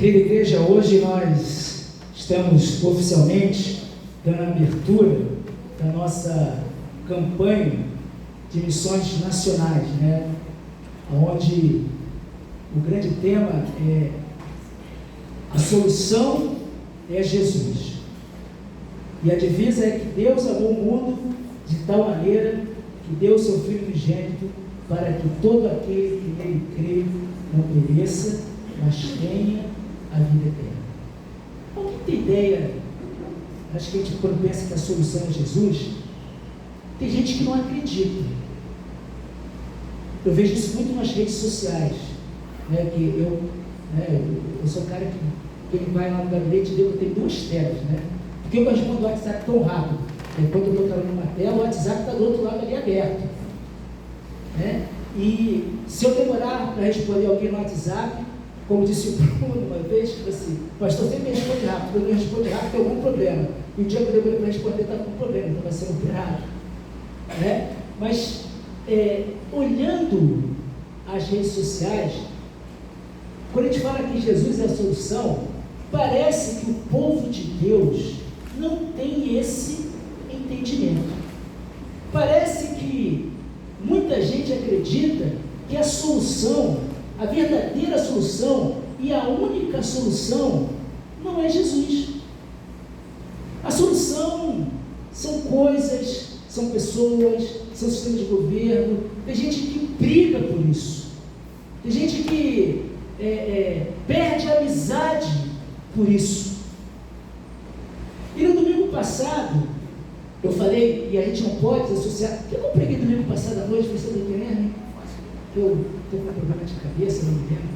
Querida igreja, hoje nós estamos oficialmente dando abertura da nossa campanha de missões nacionais, onde o grande tema é a solução é Jesus. E a divisa é que Deus amou o mundo de tal maneira que deu seu Filho unigênito para que todo aquele que nele crê não pereça, mas tenha a vida eterna. Alguém tem ideia? Acho que a gente, quando pensa que a solução é Jesus, tem gente que não acredita. Eu vejo isso muito nas redes sociais, que eu sou um cara que ele vai lá no gabinete dele, eu tenho 2 telas, porque eu respondo o WhatsApp tão rápido. Quando eu estou trabalhando numa tela, o WhatsApp está do outro lado ali aberto. E se eu demorar para responder alguém no WhatsApp, como disse o Bruno uma vez, tipo assim, pastor sempre responde rápido, quando eu respondo rápido tem algum problema. E o dia que eu demorei para responder está com problema, então vai ser operado. Mas, olhando as redes sociais, quando a gente fala que Jesus é a solução, parece que o povo de Deus não tem esse entendimento. Parece que muita gente acredita que a solução, a verdadeira solução e a única solução não é Jesus. A solução são coisas, são pessoas, são sistemas de governo. Tem gente que briga por isso. Tem gente que perde a amizade por isso. E no domingo passado, eu falei, e a gente não pode associar, porque eu preguei domingo passado à noite, você não entendendo? Eu estou com problema de cabeça, não entendo.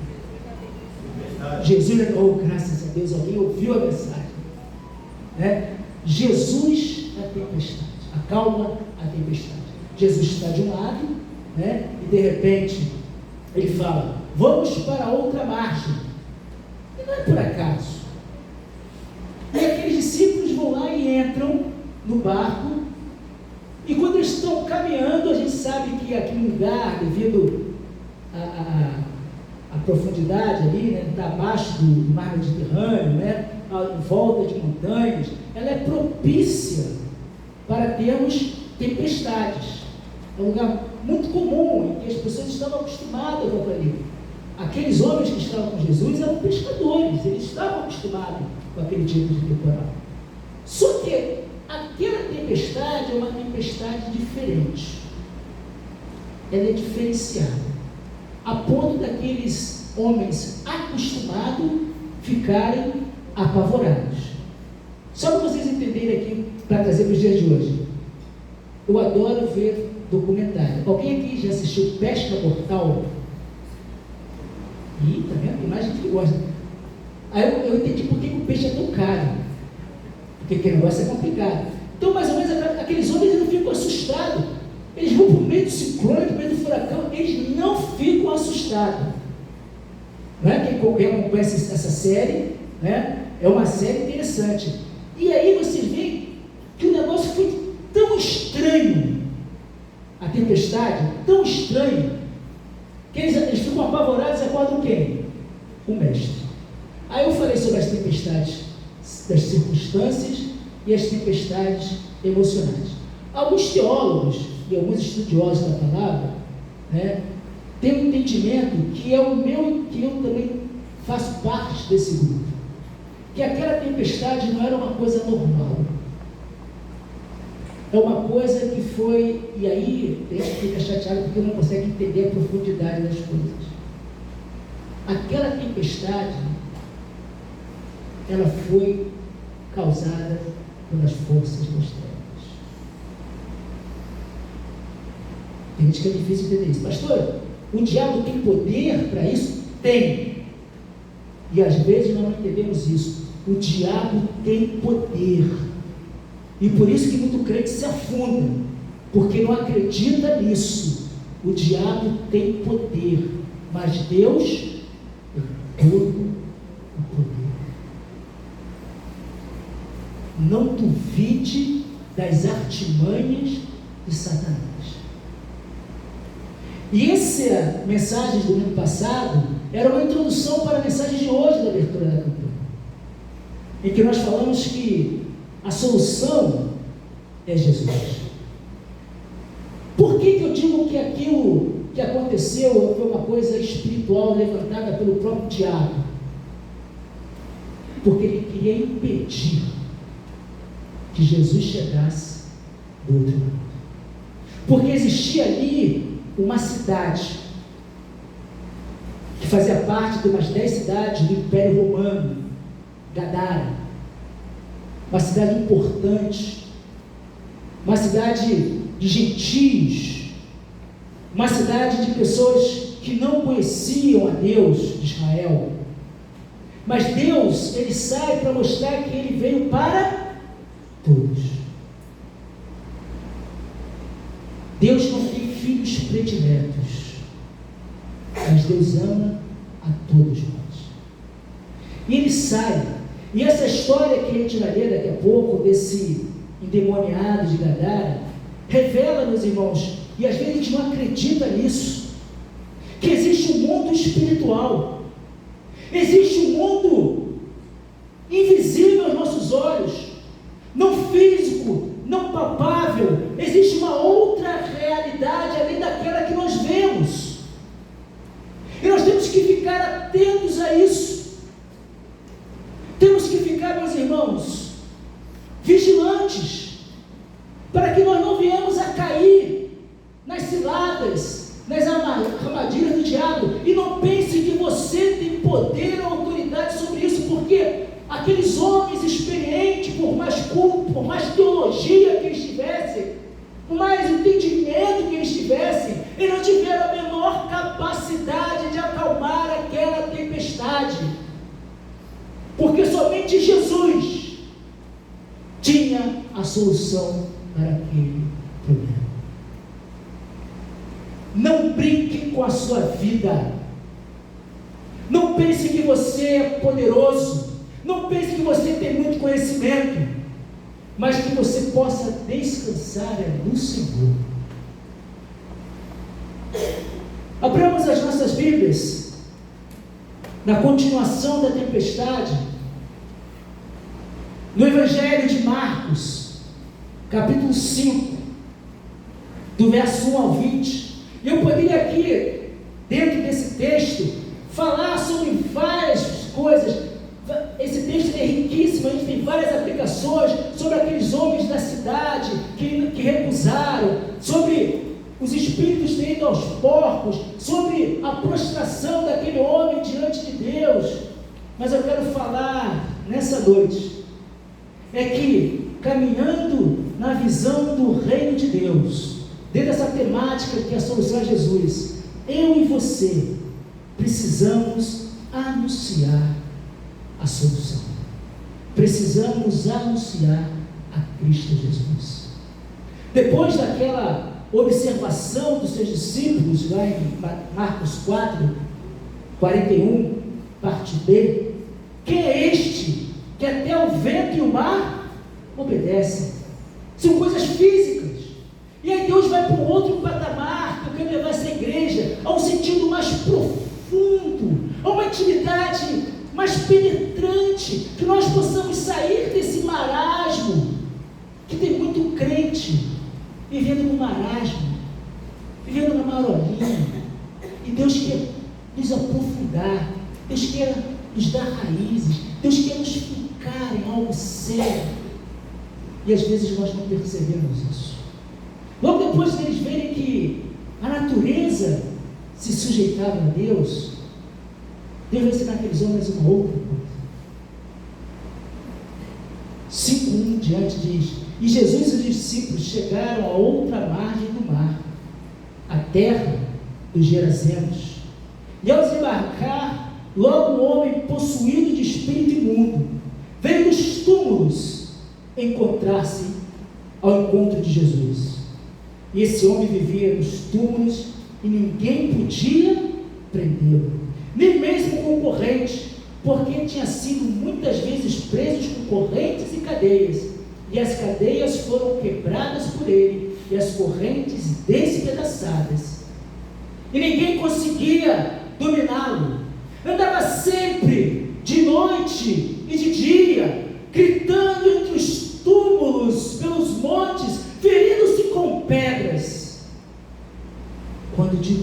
Jesus, graças a Deus, alguém ouviu a mensagem. Jesus é a tempestade, acalma a tempestade. Jesus está de um lado, e de repente ele fala, vamos para outra margem. E não é por acaso. E aqueles discípulos vão lá e entram no barco, e quando eles estão caminhando, a gente sabe que aquele lugar, devido à profundidade ali, está abaixo do mar Mediterrâneo, em volta de montanhas, ela é propícia para termos tempestades. É um lugar muito comum, em que as pessoas estavam acostumadas com aquilo. Aqueles homens que estavam com Jesus eram pescadores, eles estavam acostumados com aquele tipo de temporal. Só que aquela tempestade é uma tempestade diferente. Ela é diferenciada, a ponto daqueles homens acostumados ficarem apavorados. Só para vocês entenderem aqui, para trazer para os dias de hoje. Eu adoro ver documentário. Alguém aqui já assistiu Pesca Mortal? Ih, tá vendo? Tem mais gente que gosta. Aí eu entendi por que o peixe é tão caro. Porque aquele negócio é complicado. Então, mais ou menos, aqueles homens não ficam assustados. Eles vão para o meio do ciclone, para o meio do furacão, eles não ficam assustados. Quem acompanha essa série, é uma série interessante. E aí você vê que o negócio foi tão estranho, a tempestade, tão estranho, que eles ficam apavorados e acordam quem? O mestre. Aí eu falei sobre as tempestades das circunstâncias e as tempestades emocionais. Alguns teólogos e alguns estudiosos da palavra têm um entendimento que é o meu, que eu também faço parte desse grupo, que aquela tempestade não era uma coisa normal, é uma coisa que foi, e aí a gente fica chateado porque não consegue entender a profundidade das coisas. Aquela tempestade, ela foi causada pelas forças das trevas. Tem gente que é difícil entender isso. Pastor, o diabo tem poder para isso? Tem. E às vezes nós não entendemos isso. O diabo tem poder. E por isso que muito crente se afunda, porque não acredita nisso. O diabo tem poder, mas Deus tem todo o poder. Não duvide das artimanhas de Satanás. E essa mensagem do ano passado era uma introdução para a mensagem de hoje da abertura da campanha, em que nós falamos que a solução é Jesus. Por que eu digo que aquilo que aconteceu foi uma coisa espiritual levantada pelo próprio diabo? Porque ele queria impedir que Jesus chegasse do outro lado. Porque existia ali uma cidade que fazia parte de umas 10 cidades do Império Romano, Gadara, uma cidade importante, uma cidade de gentios, uma cidade de pessoas que não conheciam a Deus de Israel. Mas Deus, ele sai para mostrar que ele veio para todos. Deus não tem filhos prediletos, mas Deus ama a todos nós. E ele sai. E essa história que a gente vai ler daqui a pouco, desse endemoniado de Gadara, revela, meus irmãos, e às vezes a gente não acredita nisso, que existe um mundo espiritual, existe um mundo invisível aos nossos olhos, não físico, não palpável. Existe uma outra realidade além daquela que nós vemos, e nós temos que ficar atentos a isso. Temos que ficar, meus irmãos, vigilantes, para que nós não venhamos a cair nas ciladas, nas armadilhas do diabo. E não pense que você tem poder ou autoridade sobre isso, porque aqueles homens experientes, por mais culto, por mais teologia que eles tivessem, por mais entendimento que eles tivessem, eles não tiveram a menor capacidade de acalmar aquela tempestade, porque somente Jesus tinha a solução para aquele problema. Não brinque com a sua vida. Não pense que você é poderoso. Não pense que você tem muito conhecimento, mas que você possa descansar no Senhor. Abramos as nossas Bíblias na continuação da tempestade, no Evangelho de Marcos, capítulo 5, do verso 1 ao 20. Eu poderia aqui, dentro desse texto, falar sobre várias coisas. Esse texto é riquíssimo, a gente tem várias aplicações sobre aqueles homens da cidade que recusaram, sobre os espíritos tendo ido aos porcos, sobre a prostração daquele homem diante de Deus. Mas eu quero falar nessa noite, é que caminhando na visão do reino de Deus, dentro dessa temática que a solução é Jesus, eu e você precisamos anunciar a solução. Precisamos anunciar a Cristo Jesus. Depois daquela observação dos seus discípulos, lá em Marcos 4, 41, parte B, quem é este que até o vento e o mar obedecem? São coisas físicas. E aí Deus vai para um outro patamar, que eu quero levar essa igreja a um sentido mais profundo, a uma intimidade mais penetrante, que nós possamos sair desse marasmo, que tem muito crente vivendo no marasmo, vivendo na marolinha. E Deus quer nos aprofundar, Deus quer nos dar raízes, Deus quer nos fincar em algo sério, e às vezes nós não percebemos isso. Logo depois deles verem que a natureza se sujeitava a Deus, Deus vai ensinar aqueles homens uma outra coisa. 5:1 diante diz: e Jesus e os discípulos chegaram a outra margem do mar, a terra dos Gerazenos. E ao desembarcar, logo um homem possuído de espírito imundo veio dos túmulos encontrar-se ao encontro de Jesus. E esse homem vivia nos túmulos e ninguém podia prendê-lo, nem mesmo com correntes, porque tinha sido muitas vezes preso com correntes e cadeias, e as cadeias foram quebradas por ele, e as correntes despedaçadas, e ninguém conseguia dominá-lo, andava sempre, de noite e de dia, gritando entre os túmulos, pelos montes, ferindo-se com pedras. Quando de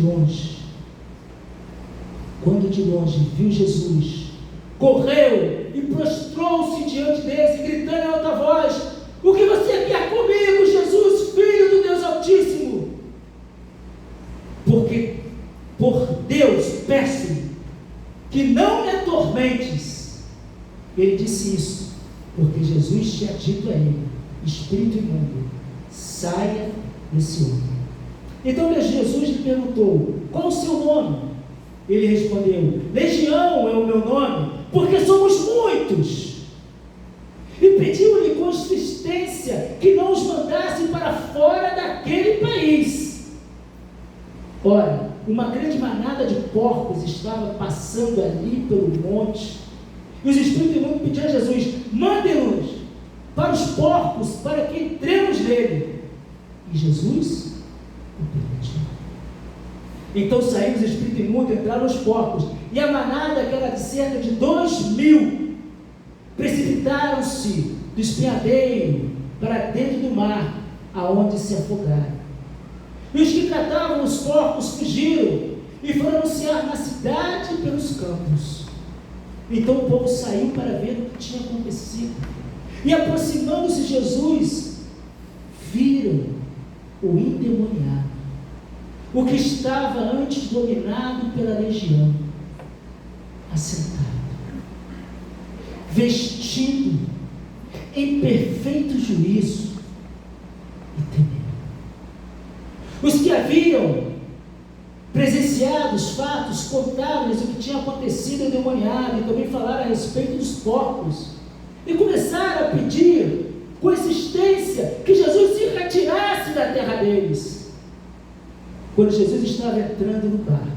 longe viu Jesus, correu e prostrou-se diante deles, gritando em alta voz: o que você quer comigo, Jesus, Filho do Deus Altíssimo? Porque por Deus peço que não me atormentes. Ele disse isso porque Jesus tinha dito a ele: espírito imundo, saia desse homem. Então Jesus lhe perguntou: qual o seu nome? Ele respondeu: Legião é o meu nome, porque somos muitos. E pediu-lhe com insistência que não os mandasse para fora daquele país. Ora, uma grande manada de porcos estava passando ali pelo monte, e os espíritos imundos pediram a Jesus: mande-nos para os porcos, para que entremos nele. E Jesus o permitiu. Então saíram os espíritos imundos, entraram os porcos, e a manada, que era de cerca de 2.000, precipitaram-se do espinhadeiro para dentro do mar, aonde se afogaram. E os que tratavam os porcos fugiram e foram anunciar na cidade e pelos campos. Então o povo saiu para ver o que tinha acontecido. E aproximando-se de Jesus, viram o endemoniado, o que estava antes dominado pela legião, assentado, vestido em perfeito juízo e temendo. Os que haviam presenciado os fatos contaram-lhes o que tinha acontecido ao endemoniado e também falaram a respeito dos porcos, e começaram a pedir com insistência que Jesus se retirasse da terra deles. Quando Jesus estava entrando no barco,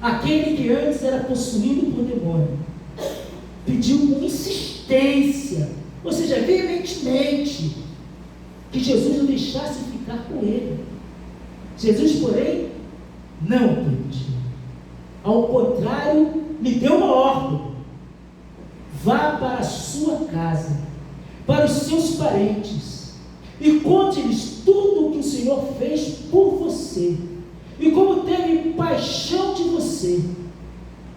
aquele que antes era possuído por demônio pediu com insistência, ou seja, veementemente, que Jesus o deixasse ficar com ele. Jesus, porém, não o permitiu. Ao contrário, lhe deu uma ordem: vá para a sua casa, para os seus parentes, e conte-lhes tudo o que o Senhor fez por você, e como teve paixão de você.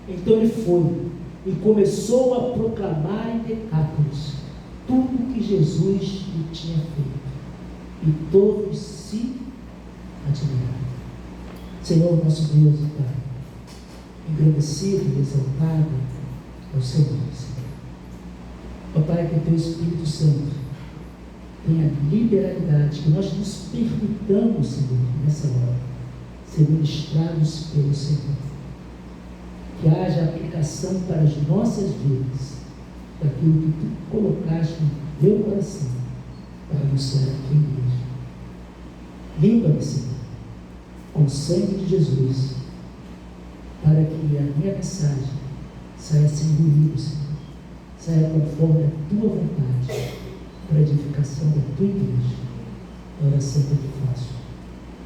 Então ele foi e começou a proclamar em Decápolis tudo o que Jesus lhe tinha feito, e todos se admiraram. Senhor, nosso Deus e Pai, engrandecido e exaltado ao seu nome, Senhor. Ó Pai, que o Teu Espírito Santo tenha liberalidade, que nós nos permitamos, Senhor, nessa hora, ser ministrados pelo Senhor. Que haja aplicação para as nossas vidas, daquilo que Tu colocaste no Teu coração, para anunciar a Tua igreja. Limpa-me, Senhor, com o sangue de Jesus, para que a minha mensagem saia sem ruído, Senhor, saia conforme a Tua vontade, para a edificação da Tua igreja. A oração que eu te faço,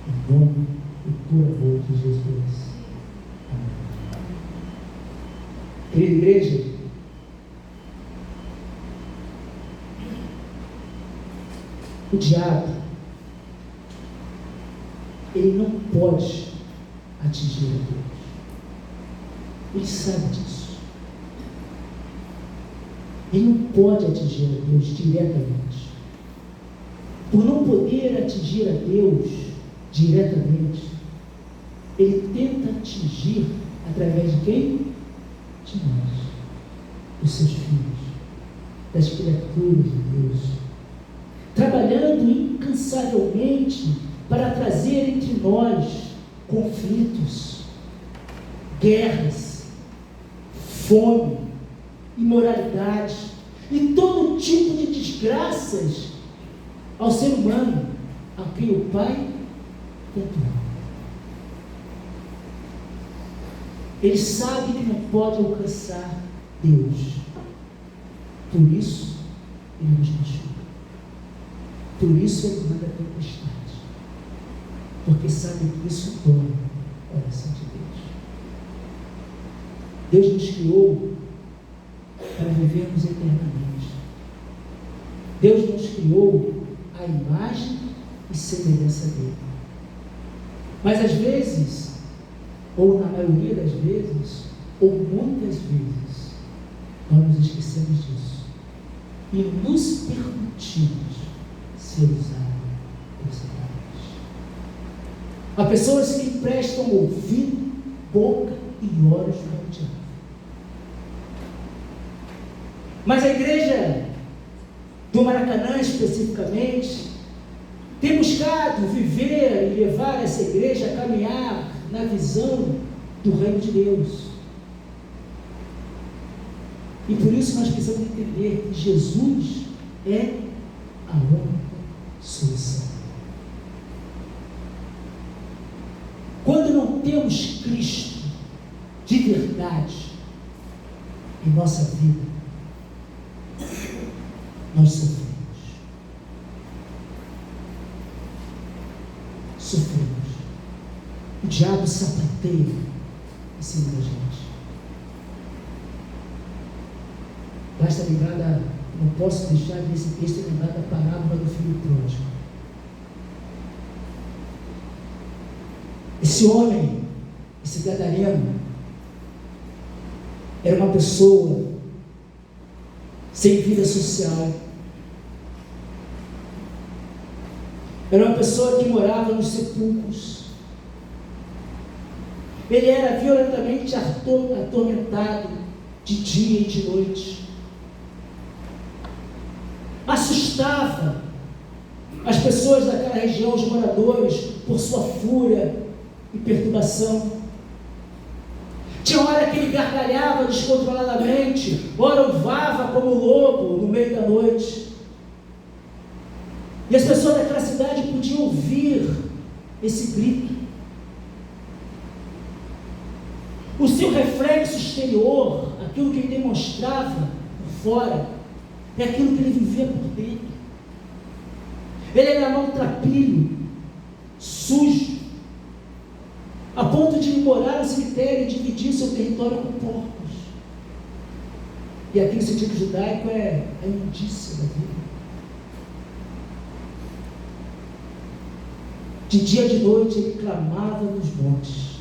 em nome e por amor de Jesus. Amém. Querida igreja, o diabo, ele não pode atingir a Deus. Ele sabe disso. Ele não pode atingir a Deus diretamente. Por não poder atingir a Deus diretamente, ele tenta atingir através de quem? De nós, dos seus filhos, das criaturas de Deus, trabalhando incansavelmente para trazer entre nós conflitos, guerras, fome, imoralidade e todo tipo de desgraças ao ser humano, a quem o Pai tanto ama. Ele sabe que não pode alcançar Deus, por isso ele nos machuca, por isso ele manda a tempestade, porque sabe que isso dói o coração de Deus. Deus nos criou para vivermos eternamente. Deus nos criou à imagem e semelhança dele. Mas às vezes, ou na maioria das vezes, ou muitas vezes, nós nos esquecemos disso e nos permitimos ser usados por Satanás. Há pessoas que emprestam ouvido, boca e olhos para o diabo. Mas a igreja do Maracanã, especificamente, tem buscado viver e levar essa igreja a caminhar na visão do reino de Deus. E por isso nós precisamos entender que Jesus é a única solução. Quando não temos Cristo de verdade em nossa vida, nós sofremos. O diabo sapateia em cima da gente. Basta lembrar não posso deixar desse texto lembrar da parábola do filho pródigo. Esse homem, esse gadareno, era uma pessoa sem vida social. Era uma pessoa que morava nos sepulcros. Ele era violentamente atormentado de dia e de noite. Assustava as pessoas daquela região, os moradores, por sua fúria e perturbação. Tinha hora que ele gargalhava descontroladamente, ora uivava como lobo no meio da noite. E as pessoas daquela cidade podiam ouvir esse grito. O seu reflexo exterior, aquilo que ele demonstrava por fora, é aquilo que ele vivia por dentro. Ele era maltrapilho, sujo, a ponto de ir morar no cemitério e dividir seu território com porcos. E aqui no sentido judaico é a imundícia da vida. De dia e de noite ele clamava nos montes.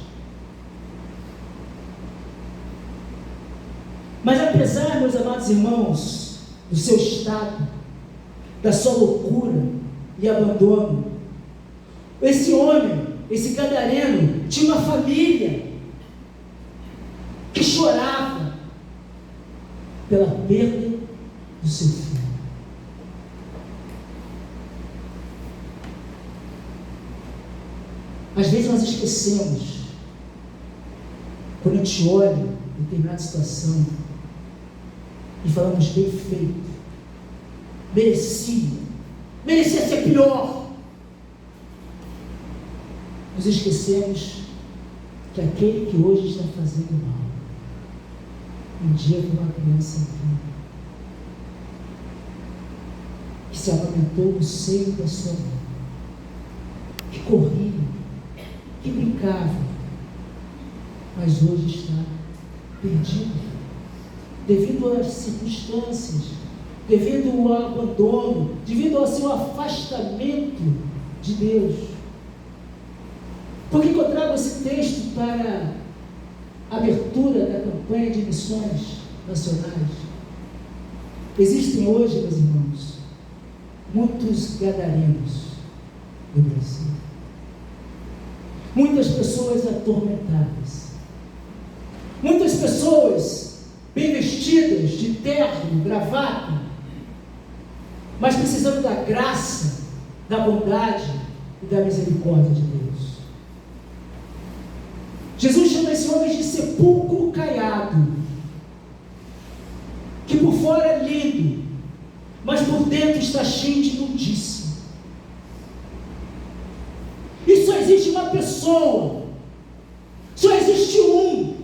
Mas apesar, meus amados irmãos, do seu estado, da sua loucura e abandono, esse homem, esse gadareno, tinha uma família que chorava pela perda do seu filho. Às vezes nós esquecemos, quando a gente olha em determinada situação e falamos bem feito, merecia ser pior. Nos esquecemos que aquele que hoje está fazendo mal, um dia viu uma criança viva, que se amamentou no seio da sua mãe, que corria, que brincava, mas hoje está perdido, devido às circunstâncias, devido ao abandono, devido ao seu afastamento de Deus. Por que eu trago esse texto para a abertura da campanha de missões nacionais? Existem hoje, meus irmãos, muitos gadarenos no Brasil. Muitas pessoas atormentadas. Muitas pessoas bem vestidas, de terno, gravata, mas precisando da graça, da bondade e da misericórdia de Deus. Jesus chama esse homem de sepulcro caiado, que por fora é lindo, mas por dentro está cheio de imundícia. E só existe uma pessoa, só existe um,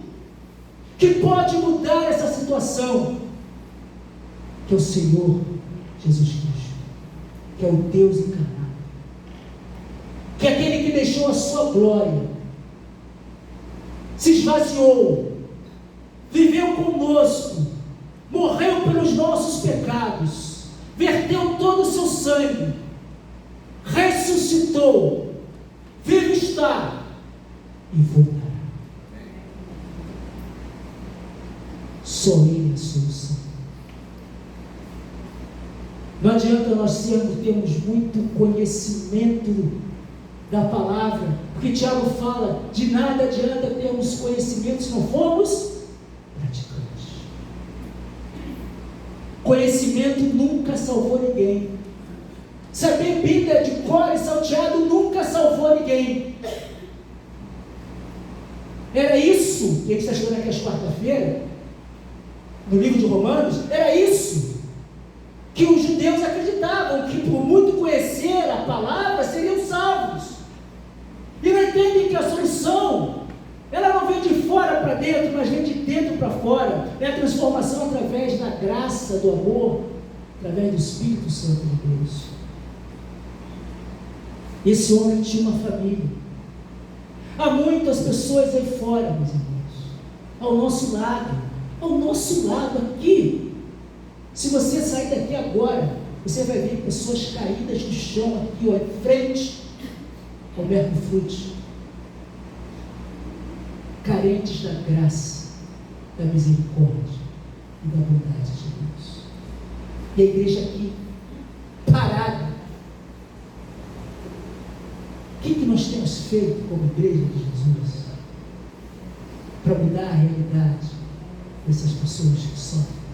que pode mudar essa situação, que é o Senhor Jesus Cristo, que é o Deus encarnado, que é aquele que deixou a sua glória, se esvaziou, viveu conosco, morreu pelos nossos pecados, verteu todo o seu sangue, ressuscitou, vivo está e voltará. Só Ele é a solução. Não adianta nós termos muito conhecimento da palavra, porque Tiago fala, de nada adianta termos conhecimento se não formos praticantes. Conhecimento nunca salvou ninguém. Saber Bíblia de cor e salteado nunca salvou ninguém. Era isso que a gente está estudando aqui às quarta-feira, no livro de Romanos, era isso que os judeus acreditavam, que por muito conhecer a palavra seriam salvos. E não entendem que a solução, ela não vem de fora para dentro, mas vem de dentro para fora. É a transformação através da graça, do amor, através do Espírito Santo de Deus. Esse homem tinha uma família. Há muitas pessoas aí fora, meus irmãos, ao nosso lado aqui. Se você sair daqui agora, você vai ver pessoas caídas no chão aqui, ó, em frente ao Mercofruti, carentes da graça, da misericórdia e da bondade de Deus. E a igreja aqui, parada. O que nós temos feito como igreja de Jesus para mudar a realidade dessas pessoas que sofrem?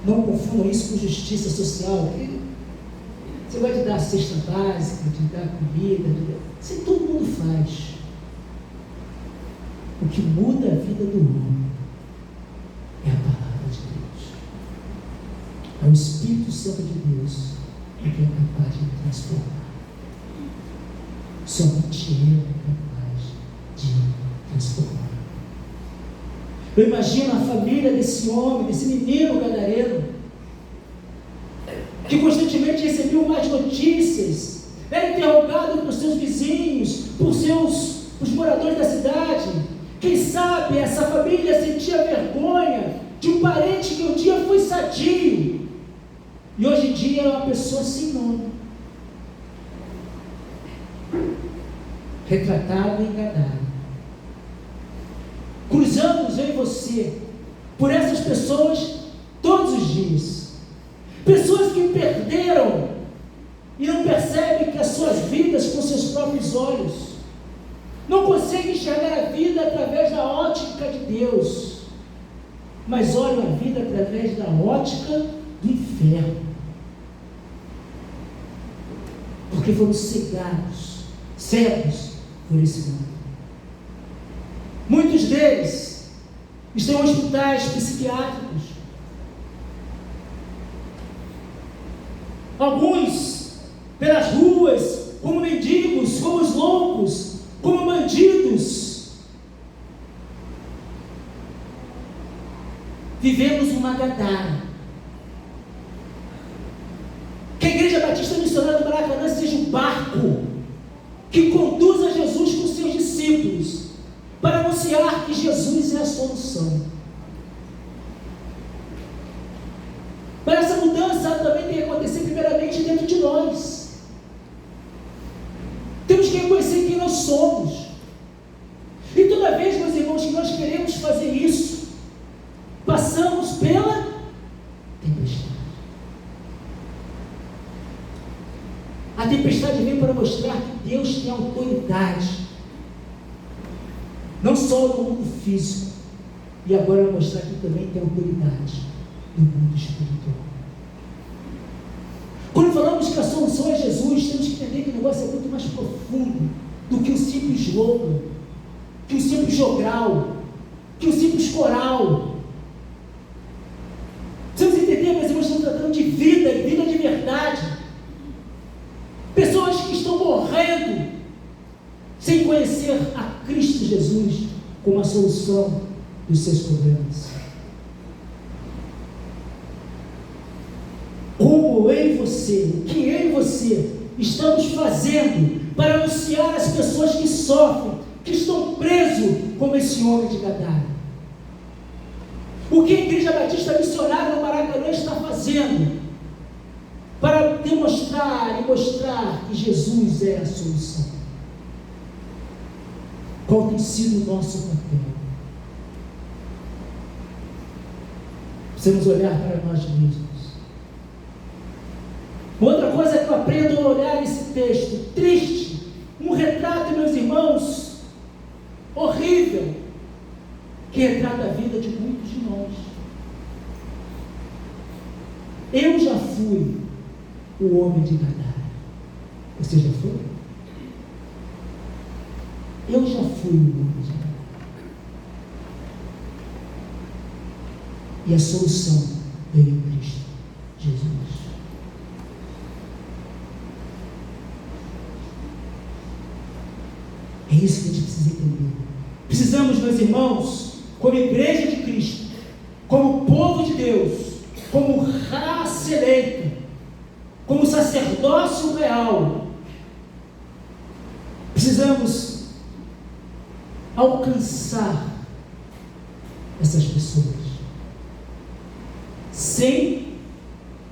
Não confundam isso com justiça social. Você vai te dar cesta básica, te dar comida, isso todo mundo faz. O que muda a vida do homem é a palavra de Deus. É o Espírito Santo de Deus que é capaz de transformar. Somente Ele é capaz de transformar. Eu imagino a família desse homem, desse menino gadareno, que constantemente recebia mais notícias, era interrogado por seus vizinhos, por os moradores da cidade. Quem sabe essa família sentia vergonha de um parente que um dia foi sadio e hoje em dia é uma pessoa sem nome, retratado e enganado. Cruzamos eu e você por essas pessoas todos os dias. Pessoas que perderam e não percebem que as suas vidas com seus próprios olhos, não conseguem enxergar a vida através da ótica de Deus, mas olham a vida através da ótica do inferno, porque foram cegos por esse mundo. Muitos deles estão em hospitais psiquiátricos. Alguns pelas ruas, como mendigos, como os loucos, como bandidos. Vivemos uma Gadara. Que a Igreja Batista Missionária do Maracanã seja um barco que conduza Jesus com seus discípulos para anunciar que Jesus é a solução. Mas essa mudança também tem que acontecer primeiramente dentro de nós. Temos que reconhecer quem nós somos. E toda vez, meus irmãos, que nós queremos fazer isso, passamos pela tempestade. A tempestade vem para mostrar que Deus tem autoridade, não só no mundo físico, e agora vai mostrar que também tem autoridade no mundo espiritual. Quando falamos que a solução é Jesus, temos que entender que o negócio é muito mais profundo do que o simples slogan, que o simples jogral, que o simples coral. Precisamos entender, meus irmãos, estamos tratando de vida, e vida de verdade. Pessoas que estão morrendo sem conhecer a Cristo Jesus como a solução dos seus problemas. Como eu e você, o que eu e você estamos fazendo para anunciar às pessoas que sofrem, que estão presos como esse homem de Gadara. O que a Igreja Batista Missionária no Maracanã está fazendo para demonstrar e mostrar que Jesus é a solução? Qual tem sido o nosso papel? Precisamos olhar para nós mesmos. Outra coisa que eu aprendo a olhar esse texto, triste, um retrato, meus irmãos, horrível, que retrata a vida de muitos de nós. Eu já fui o homem de Gadara. Você já foi? Eu já fui o homem de Gadara. E a solução veio em Cristo Jesus. É isso que a gente precisa entender. Precisamos, meus irmãos, como igreja de Cristo, como povo de Deus, como raça eleita, como sacerdócio real, precisamos alcançar essas pessoas sem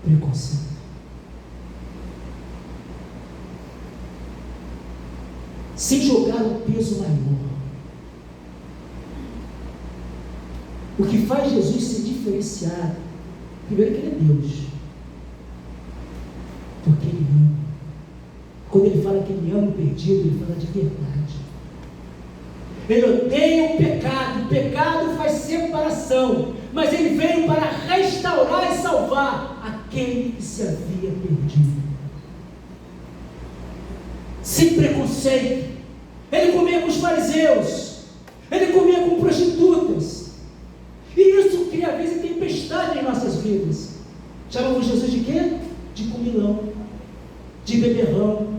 preconceito. Sem jogar um peso maior. O que faz Jesus ser diferenciado, primeiro que Ele é Deus, porque Ele ama. Quando Ele fala que Ele ama o perdido, Ele fala de verdade. Ele odeia o pecado faz separação, mas Ele veio para restaurar e salvar aquele que se havia perdido. Sem preconceito. Ele comia com os fariseus, Ele comia com prostitutas, e isso cria às vezes tempestade em nossas vidas. Chamamos Jesus de quê? De comilão, de beberrão.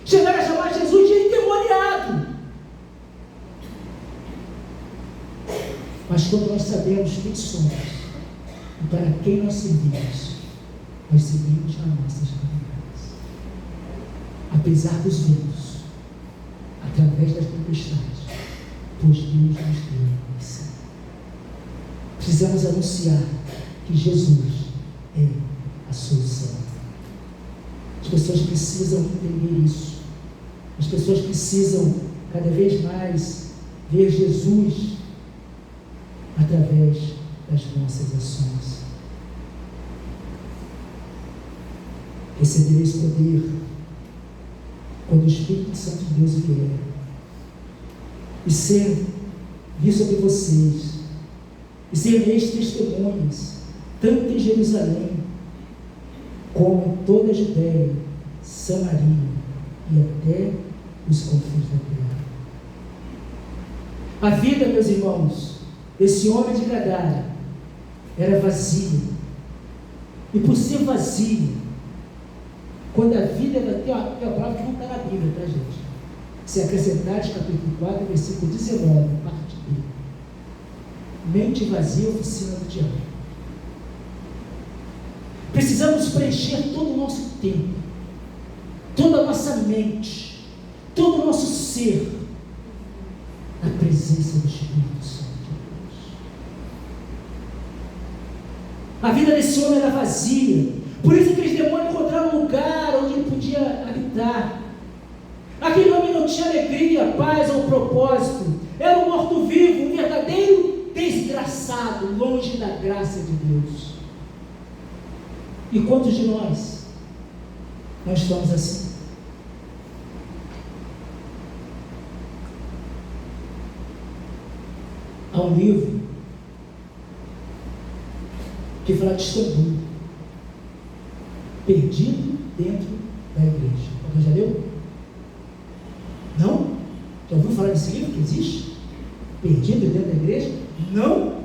Chegaram a chamar Jesus de endemoniado. Mas quando nós sabemos quem somos e para quem nós servimos, nós seguimos nas nossas caminhadas, apesar dos ventos, através das tempestades, pois Deus nos deu a missão. Precisamos anunciar que Jesus é a solução. As pessoas precisam entender isso. As pessoas precisam cada vez mais ver Jesus através das nossas ações. Recebereis poder quando o Espírito Santo de Deus vier e ser vir sobre vocês e ser meus testemunhas, tanto em Jerusalém como em toda a Judéia, Samaria e até os confins da terra. A vida, meus irmãos, desse homem de Gadara era vazia, e por ser vazia, quando a vida tem uma palavra que não está na Bíblia, tá, gente? Se acrescentares, capítulo 4, versículo 19, parte B. Mente vazia, oficina do diabo. Precisamos preencher todo o nosso tempo, toda a nossa mente, todo o nosso ser, na presença do Espírito Santo de Deus. A vida desse homem era vazia, por isso aqueles demônios encontraram um lugar onde ele podia habitar. Aquele homem não tinha alegria, paz ou propósito, era um morto-vivo, um verdadeiro desgraçado, longe da graça de Deus. E quantos de nós estamos assim? Há um livro que fala de Istambul, perdido dentro da igreja. Alguém já leu? Não? Já ouviu falar desse livro que existe? Perdido dentro da igreja? Não?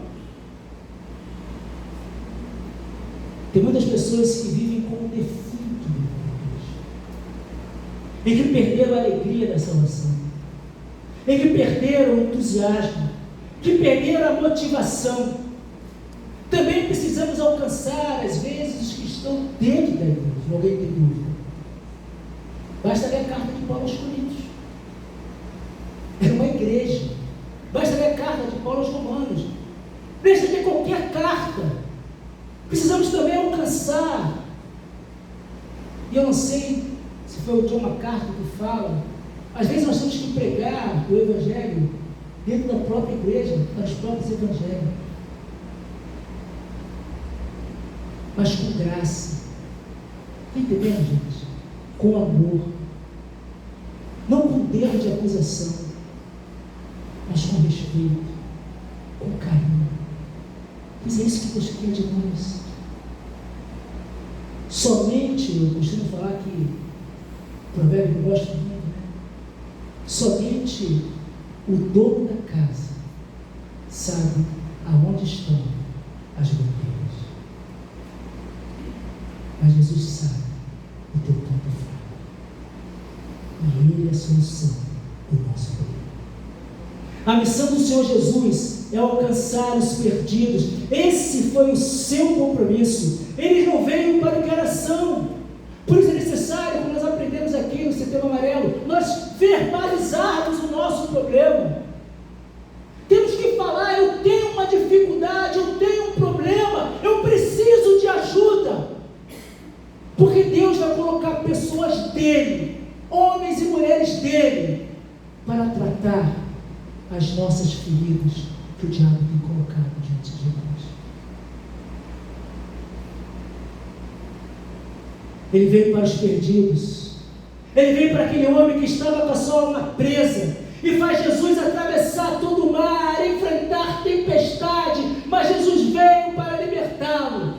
Tem muitas pessoas que vivem com um defunto dentro da igreja, em que perderam a alegria da salvação, em que perderam o entusiasmo, que perderam a motivação. Também precisamos alcançar, às vezes, os que estão dentro da igreja. Alguém tem dúvida? Basta ler a carta de Paulo aos Coríntios. Era uma igreja. Basta Precisamos também alcançar, e eu não sei se foi o John MacArthur que fala, às vezes nós temos que pregar o Evangelho dentro da própria igreja, para os próprios evangelhos, mas com graça. Está entendendo, gente? Com amor, não com dedo de acusação, mas com respeito, com carinho. Pois é isso que Deus quer de nós. Somente, eu costumo falar que provérbio que eu gosto muito, né? Somente o dono da casa sabe aonde estão as goteiras, mas Jesus sabe o teu ponto fraco, e Ele é a solução do nosso problema. A missão do Senhor Jesus é alcançar os perdidos. Esse foi o seu compromisso. Ele não veio para o que era são. Por isso é necessário, como nós aprendemos aqui no Setembro Amarelo, nós verbalizarmos o nosso problema. Temos que falar: eu tenho uma dificuldade, eu tenho um problema, eu preciso de ajuda. Porque Deus vai colocar pessoas dele, homens e mulheres dele, para tratar as nossas feridas que o diabo tem colocado diante de nós. Ele veio para os perdidos. Ele veio para aquele homem que estava com a sua alma presa, e faz Jesus atravessar todo o mar, enfrentar tempestade, mas Jesus veio para libertá-lo.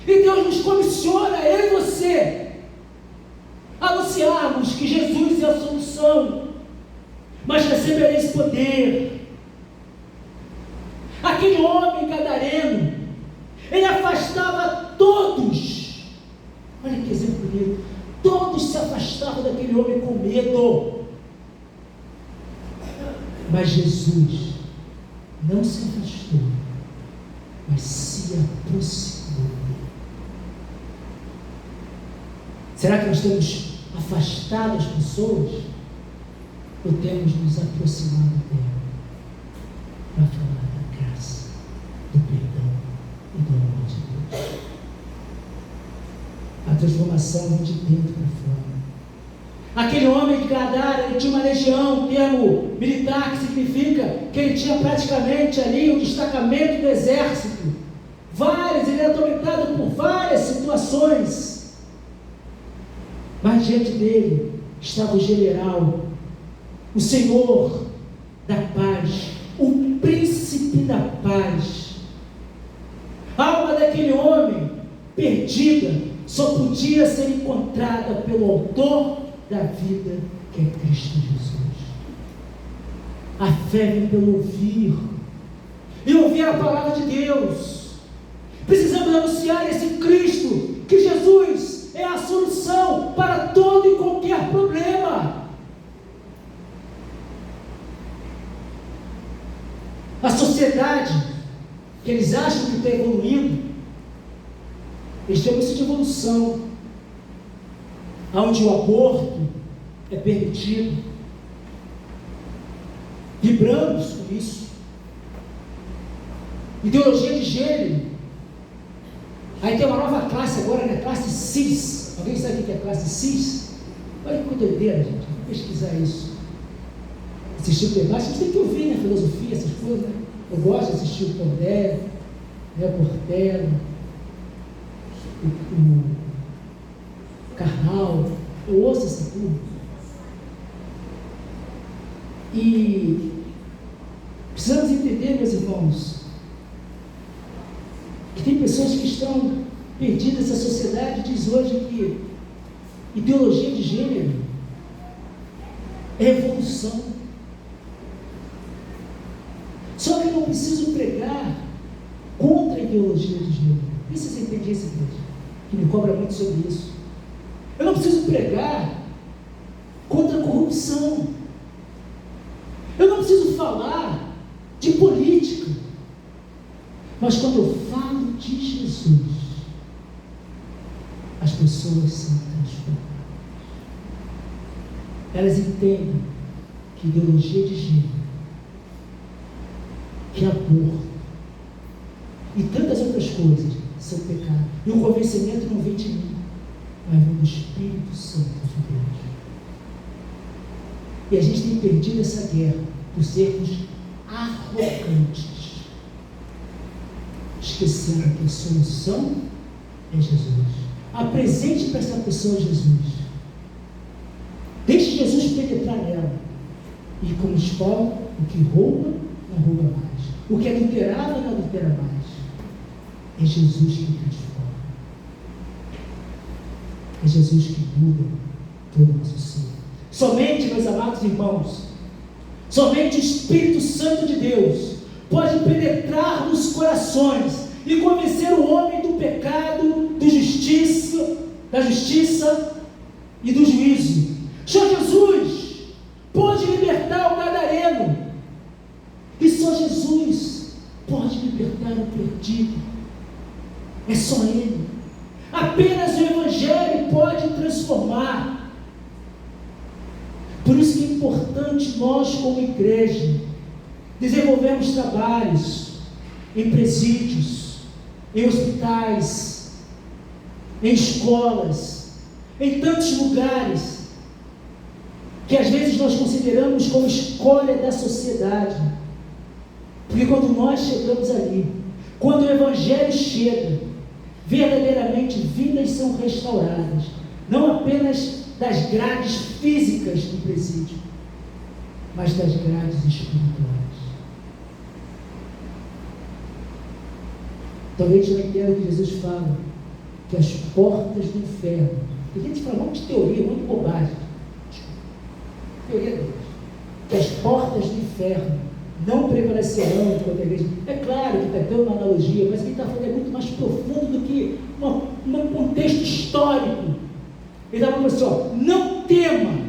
E Deus nos comissiona, eu e você, anunciarmos que Jesus é a solução, mas recebereis poder. Aquele homem gadareno, ele afastava todos. Olha que exemplo bonito. Todos se afastavam daquele homem com medo, mas Jesus não se afastou, mas se aproximou dele. Será que nós temos afastado as pessoas, ou temos nos aproximado dela para falar da graça, do perdão e do amor de Deus? A transformação vem de dentro para fora. Aquele homem de Gadara, ele tinha uma legião, um termo militar que significa que ele tinha praticamente ali um destacamento do exército. Ele era atormentado por várias situações, mas diante dele estava o general, o Senhor da paz, o príncipe da paz. A alma daquele homem perdida só podia ser encontrada pelo autor da vida, que é Cristo Jesus. A fé vem pelo ouvir, e ouvir a palavra de Deus. Precisamos anunciar esse Cristo, que Jesus é a solução para todo e qualquer problema. A sociedade, que eles acham que está evoluindo, eles chamam isso de evolução, onde o aborto é permitido. Vibramos com isso. Ideologia de gênero. Aí tem uma nova classe agora, né? Classe cis. Alguém sabe o que é classe cis? Olha que doideira, gente. Vou pesquisar isso. Assistir o debate, a gente tem que ouvir, né? Filosofia, essas coisas, né? Eu gosto de assistir o Pondé, né? O Portela, o Karnal. Eu ouço essa turma. E precisamos entender, meus irmãos, que tem pessoas que estão perdidas. A sociedade diz hoje que ideologia de gênero é revolução. Só que eu não preciso pregar contra a ideologia de gênero. Precisa entender esse texto, que me cobra muito sobre isso. Eu não preciso pregar contra a corrupção. Eu não preciso falar de política. Mas quando eu falo de Jesus, as pessoas são transformadas. Elas entendem que ideologia de gênero, que aborto e tantas outras coisas seu pecado. E o convencimento não vem de mim, mas vem do Espírito Santo de Deus. E a gente tem perdido essa guerra por sermos arrogantes, esquecendo que a solução é Jesus. Apresente para essa pessoa Jesus. Deixe Jesus penetrar nela. E como escola, o que rouba, não rouba mais. O que adulterava, não adultera mais. É Jesus que transforma. É Jesus que muda todo o nosso ser. Somente, meus amados irmãos, somente o Espírito Santo de Deus pode penetrar nos corações e convencer o homem do pecado, da justiça e do juízo. Só Jesus pode libertar o gadareno, e só Jesus pode libertar o perdido. É só Ele. Apenas o Evangelho pode transformar. Por isso que é importante nós, como igreja, desenvolvermos trabalhos em presídios, em hospitais, em escolas, em tantos lugares que às vezes nós consideramos como escolha da sociedade. Porque quando nós chegamos ali, quando o Evangelho chega, verdadeiramente vidas são restauradas, não apenas das grades físicas do presídio, mas das grades espirituais. Talvez não entenda que Jesus fala que as portas do inferno, tem gente que fala muito de teoria, muito bobagem, teoria deles, que as portas do inferno não prevalecerão contra a igreja. É claro que está tendo uma analogia, mas quem está falando é muito mais profundo do que um contexto histórico. Ele está falando assim, ó, não tema,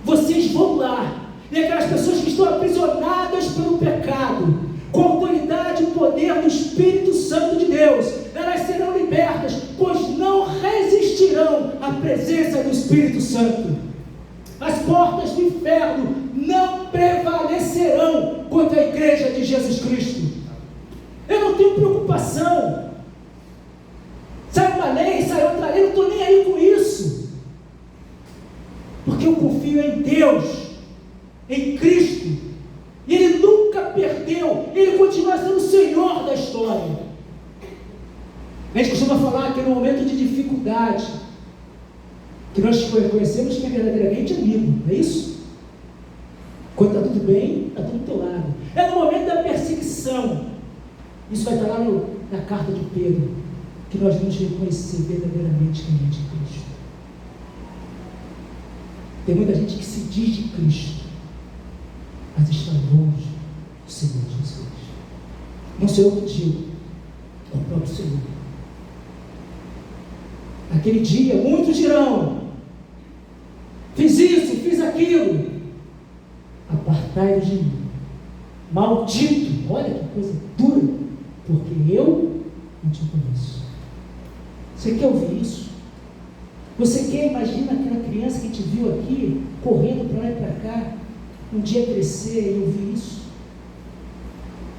vocês vão lá, e aquelas pessoas que estão aprisionadas pelo pecado, com a autoridade e o poder do Espírito Santo de Deus, elas serão libertas, pois não resistirão à presença do Espírito Santo. As portas do inferno não prevalecerão contra a igreja de Jesus Cristo. Eu não tenho preocupação. Sai uma lei, sai outra lei, eu não estou nem aí com isso. Porque eu confio em Deus, em Cristo. E Ele nunca perdeu, Ele continua sendo o Senhor da história. A gente costuma falar que no momento de dificuldade, que nós conhecemos que é verdadeiramente amigo, não é isso? Quando está tudo bem, está tudo do teu lado. É no momento da perseguição, isso vai estar lá na carta de Pedro, que nós vamos reconhecer verdadeiramente quem é de Cristo. Tem muita gente que se diz de Cristo, mas está longe do Senhor Jesus. Não sou eu que digo, é o próprio Senhor. Naquele dia, muitos dirão: fiz isso, fiz aquilo. Apartai-vos de mim, maldito. Olha que coisa dura, porque eu não te conheço. Você quer ouvir isso? Você quer, imagina aquela criança que te viu aqui, correndo para lá e para cá, um dia crescer e ouvir isso?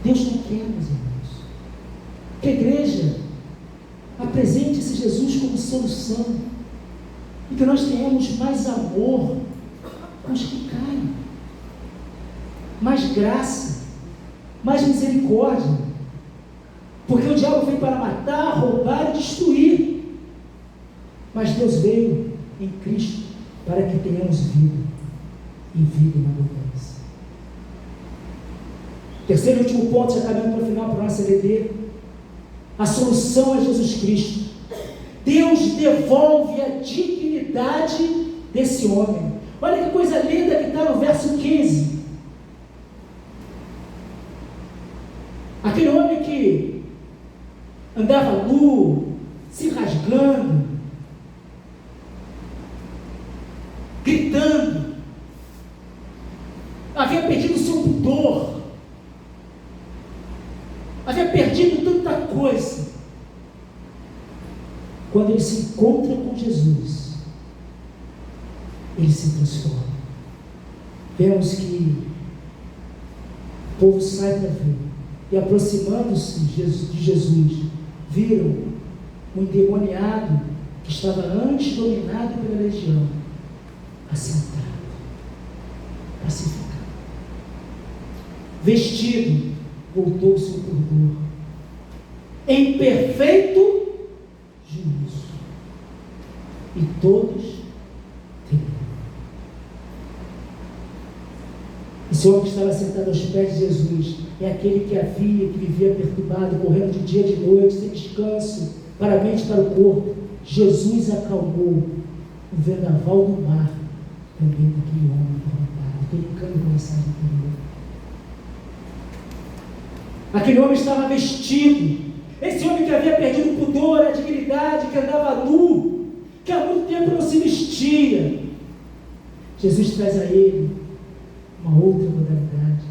Deus não quer, meus irmãos. Que a igreja apresente esse Jesus como solução, e que nós tenhamos mais amor com os que caem, mais graça, mais misericórdia, porque o diabo veio para matar, roubar e destruir, mas Deus veio em Cristo para que tenhamos vida, e vida em abundância. Terceiro e último ponto, já caminhando para o final, para a nossa EBD, a solução é Jesus Cristo. Deus devolve a dignidade desse homem. Olha que coisa linda que está no verso 15. Aquele homem que andava nu, se rasgando, gritando, havia perdido o seu pudor, havia perdido tanta coisa. Quando ele se encontra com Jesus, ele se transforma. Vemos que o povo sai para ver. e aproximando-se de Jesus, viram um endemoniado que estava antes dominado pela legião, assentado, pacificado. Vestido, voltou-se o corredor, em perfeito juízo. E todos temeram. Esse homem que estava sentado aos pés de Jesus é aquele que vivia perturbado, correndo de dia e de noite, sem descanso, para a mente e para o corpo. Jesus acalmou o vendaval do mar, também daquele homem derrotado, aquele cano de mensagem interior. Aquele homem estava vestido. Esse homem que havia perdido o pudor, a dignidade, que andava nu, que há muito tempo não se vestia. Jesus traz a ele uma outra modalidade.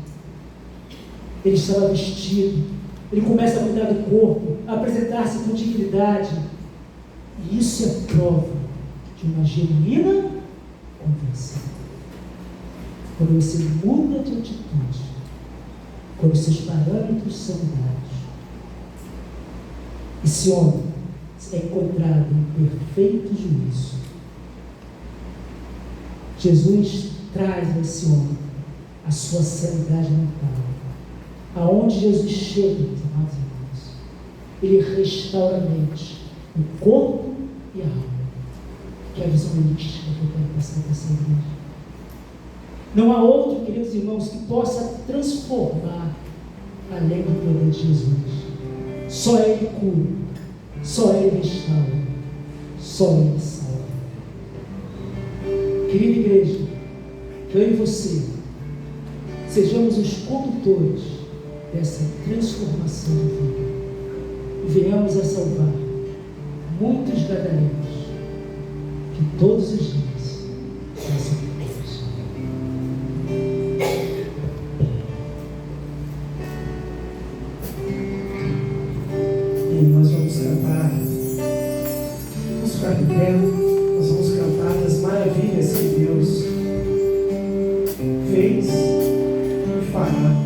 Ele estava vestido. Ele começa a cuidar do corpo, a apresentar-se com dignidade. E isso é prova de uma genuína conversão. Quando você muda de atitude, quando seus parâmetros são dados. Esse homem é encontrado em perfeito juízo. Jesus traz a esse homem a sua sanidade mental. Aonde Jesus chega, meus amados irmãos, ele restaura a mente, o corpo e a alma, que é a visão holística que eu quero passar para essa igreja. Não há outro, queridos irmãos, que possa transformar além do poder de Jesus. Só Ele cura, só Ele restaura, só Ele salva. Querida igreja, que eu e você sejamos os condutores dessa transformação de vida e venhamos a salvar muitos gadarenos que todos os dias passam por Deus. E nós vamos cantar, vamos ficar de pé, nós vamos cantar as maravilhas que Deus fez e fará.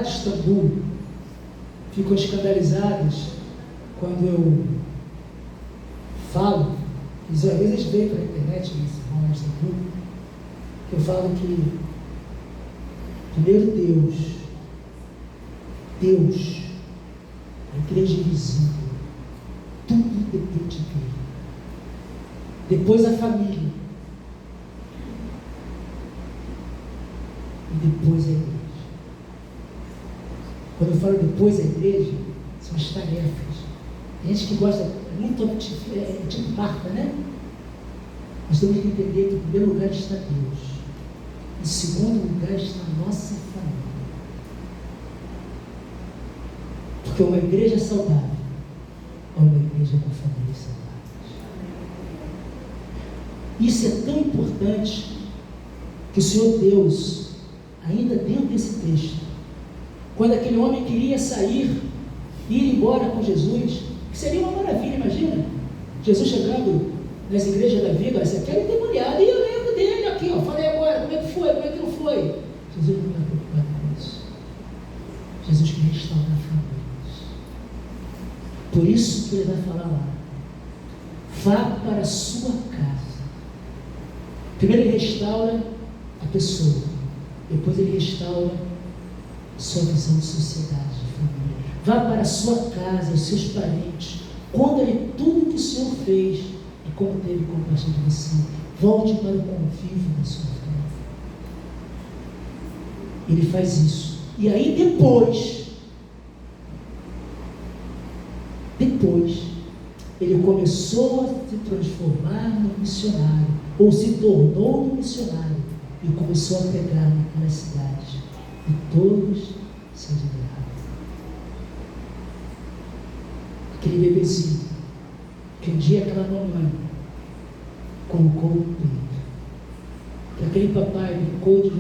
de Istambul ficam escandalizadas quando eu falo, às vezes veem para a internet, nesse irmão de Istambul, que eu falo que, primeiro Deus, a igreja invisível, tudo depende dele. Depois a família. E depois a igreja. Quando eu falo depois a igreja, são as tarefas. Tem gente que gosta muito tipo Marta, né? Nós temos que entender que em primeiro lugar está Deus. Em segundo lugar está a nossa família. Porque uma igreja saudável é uma igreja com famílias saudáveis. Isso é tão importante que o Senhor Deus, ainda dentro desse texto, quando aquele homem queria sair, ir embora com Jesus, que seria uma maravilha, imagina, Jesus chegando nas igrejas da vida, esse aqui era endemoniado, e eu lembro dele aqui, ó, falei agora, como é que foi, como é que não foi? Jesus não está preocupado com isso. Jesus queria restaurar famílias. Por isso que ele vai falar lá, vá para a sua casa. Primeiro ele restaura a pessoa, depois ele restaura a sua visão de sociedade, de família. Vá para a sua casa, os seus parentes, conta-lhe tudo que o Senhor fez e como teve compaixão de você. Volte para o convívio da sua família. Ele faz isso. E aí depois, ele começou a se transformar no missionário, ou se tornou no missionário, e começou a pregar naquela cidade, e todos se admiravam. Aquele bebezinho, que um dia aquela mamãe colocou no peito, que aquele papai brincou de